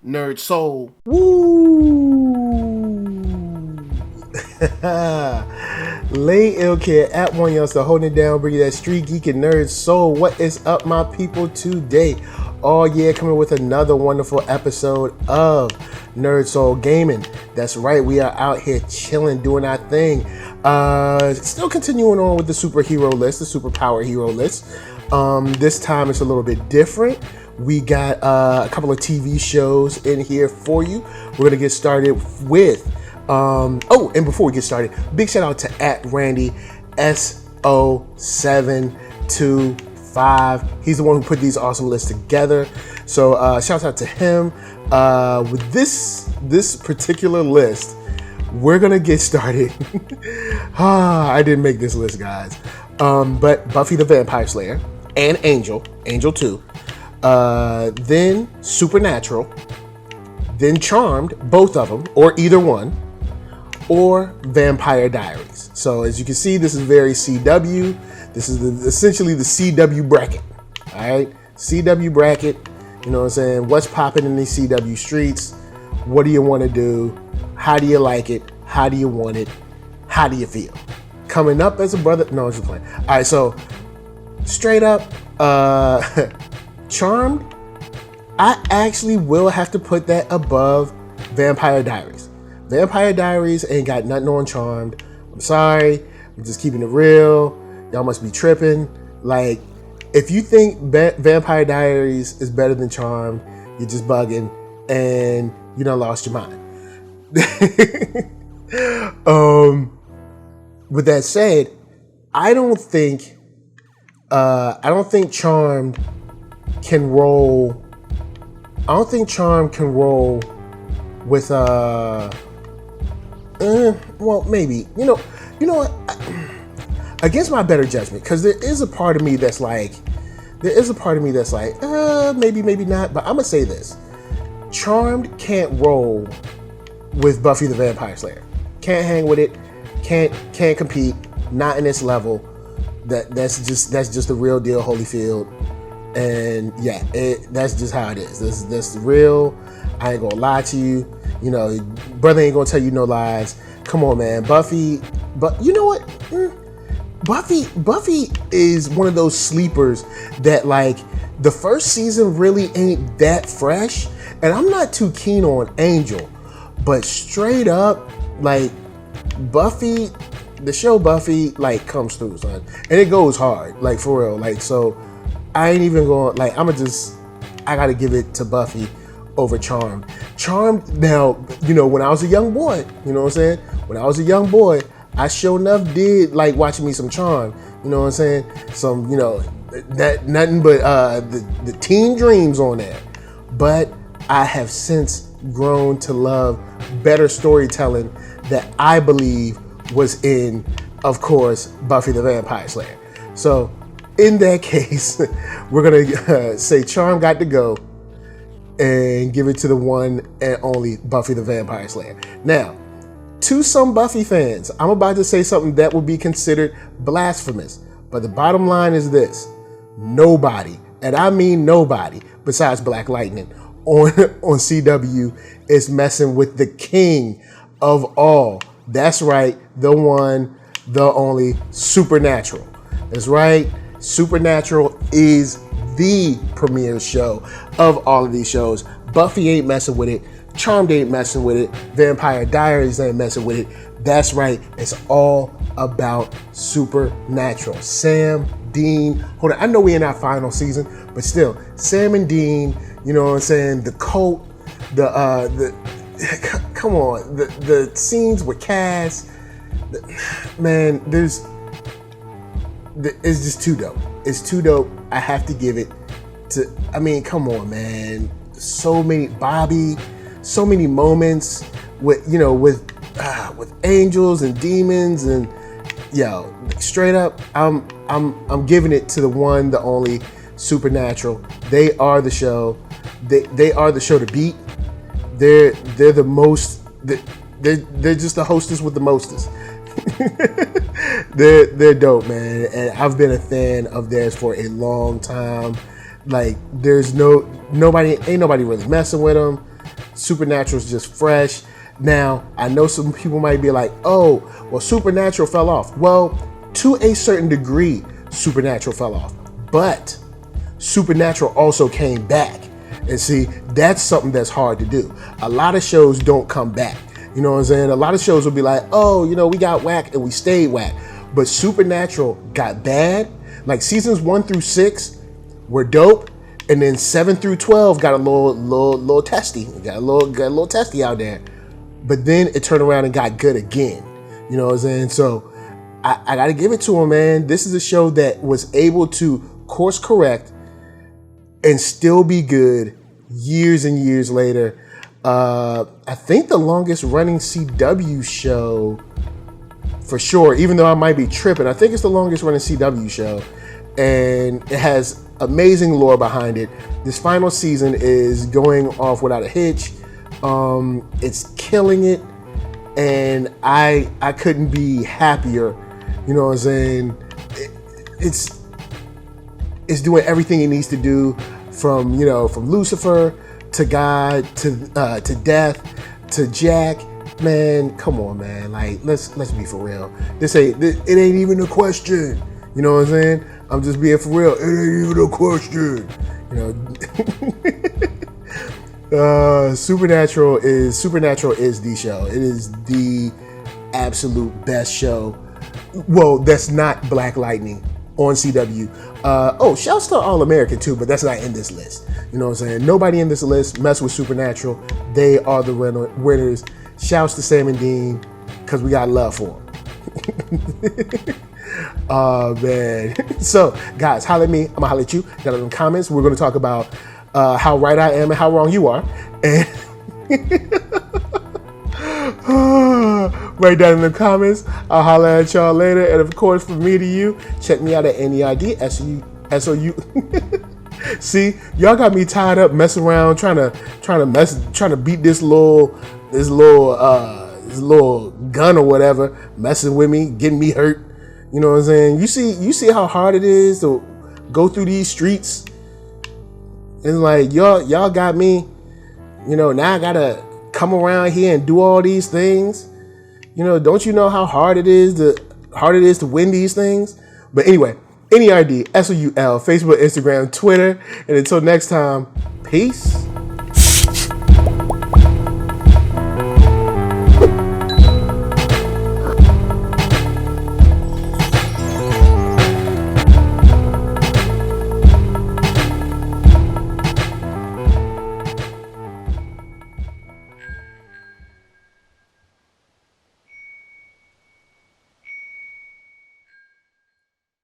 NERDSoul. Woo! Lane Ilk here at OneYoungsta, holding it down, bringing that street geek and nerd soul. What is up, my people, today? Oh yeah, coming with another wonderful episode of NERDSoul Gaming. That's right, we are out here chilling, doing our thing. Still continuing on with the superhero list, the superpower hero list. This time it's a little bit different. We got a couple of TV shows in here for you. We're gonna get started with and before we get started, big shout out to @RandySO725. He's the one who put these awesome lists together. So shout out to him. With this particular list, we're gonna get started. I didn't make this list, guys. But Buffy the Vampire Slayer and Angel 2. Then Supernatural, then Charmed, both of them, or either one, or Vampire Diaries. So as you can see, this is very CW. This is essentially the CW bracket. All right, CW bracket. You know what I'm saying? What's popping in these CW streets? What do you want to do? How do you like it? How do you want it? How do you feel? Coming up as a brother. No, I'm just playing. All right, so straight up, Charmed, I actually will have to put that above Vampire Diaries. Vampire Diaries ain't got nothing on Charmed. I'm sorry. I'm just keeping it real. Y'all must be tripping. Like, if you think Vampire Diaries is better than Charmed, you're just bugging and you done lost your mind. With that said, I don't think Charmed can roll. I don't think Charmed can roll with well, maybe. You know what? Against my better judgment, because there is a part of me that's like, maybe not. But I'm gonna say this: Charmed can't roll with Buffy the Vampire Slayer. Can't hang with it. Can't compete. Not in this level. That's just the real deal, Holyfield. And yeah, that's just how it is. That's real. I ain't gonna lie to you. You know, brother ain't gonna tell you no lies. Come on, man. Buffy, but you know what? Buffy is one of those sleepers that, like, the first season really ain't that fresh. And I'm not too keen on Angel, but straight up, like, Buffy, the show Buffy, like, comes through, son. And it goes hard, like, for real. Like, so I ain't even going, like, I gotta give it to Buffy over Charmed. Charmed, now, you know, when I was a young boy, you know what I'm saying? When I was a young boy, I sure enough did like watching me some Charmed, you know what I'm saying? Some, you know, nothing but the teen dreams on there. But I have since grown to love better storytelling that I believe was in, of course, Buffy the Vampire Slayer. So, in that case, we're gonna say Charm got to go and give it to the one and only Buffy the Vampire Slayer. Now, to some Buffy fans, I'm about to say something that will be considered blasphemous, but the bottom line is this: nobody, and I mean nobody, besides Black Lightning on CW is messing with the king of all. That's right, the one, the only, Supernatural. That's right. Supernatural is the premier show of all of these shows. Buffy ain't messing with it. Charmed ain't messing with it. Vampire Diaries ain't messing with it. That's right. It's all about Supernatural. Sam, Dean. Hold on. I know we in our final season, but still, Sam and Dean. You know what I'm saying? The cult. Come on. The scenes with Cass. Man, it's just too dope. It's too dope. I have to give it to, I mean, come on, man. So many, Bobby, so many moments with, you know, with angels and demons, and yo, straight up, I'm giving it to the one, the only, Supernatural. They are the show. They are the show to beat. They're the most. They're just the hostess with the mostest. they're dope, man, and I've been a fan of theirs for a long time. Like, there's ain't nobody really messing with them. Supernatural is just fresh. Now, I know some people might be like, oh, well, Supernatural fell off. Well, to a certain degree, Supernatural fell off. But Supernatural also came back. And see, that's something that's hard to do. A lot of shows don't come back. You know what I'm saying? A lot of shows will be like, oh, you know, we got whack and we stayed whack. But Supernatural got bad. Like seasons 1 through 6 were dope. And then 7 through 12 got a little testy. Got a little testy out there. But then it turned around and got good again. You know what I'm saying? So I got to give it to him, man. This is a show that was able to course correct and still be good years and years later. I think the longest running CW show, for sure, even though I might be tripping, I think it's the longest running CW show. And it has amazing lore behind it. This final season is going off without a hitch. It's killing it. And I couldn't be happier. You know what I'm saying? It's doing everything it needs to do, from Lucifer to God to Death to Jack. Man, come on, man. Like, let's be for real. It ain't even a question. You know what I'm saying? I'm just being for real. It ain't even a question. You know. Supernatural is the show. It is the absolute best show. Well, that's not Black Lightning on CW. Shouts to All American too, but that's not in this list. You know what I'm saying? Nobody in this list mess with Supernatural. They are the winners. Shouts to Sam and Dean, because we got love for them. Oh, man. So, guys, holla at me. I'm going to holla at you. Got in the comments. We're going to talk about how right I am and how wrong you are. And right down in the comments. I'll holla at y'all later. And, of course, from me to you, check me out at NERDSoul. See, y'all got me tied up messing around trying to beat this little gun or whatever, messing with me, getting me hurt. You know what I'm saying? You see how hard it is to go through these streets. It's like y'all got me. You know, now I gotta come around here and do all these things. You know, don't you know how hard it is to win these things? But anyway, NERDSoul, Facebook, Instagram, Twitter, and until next time, peace.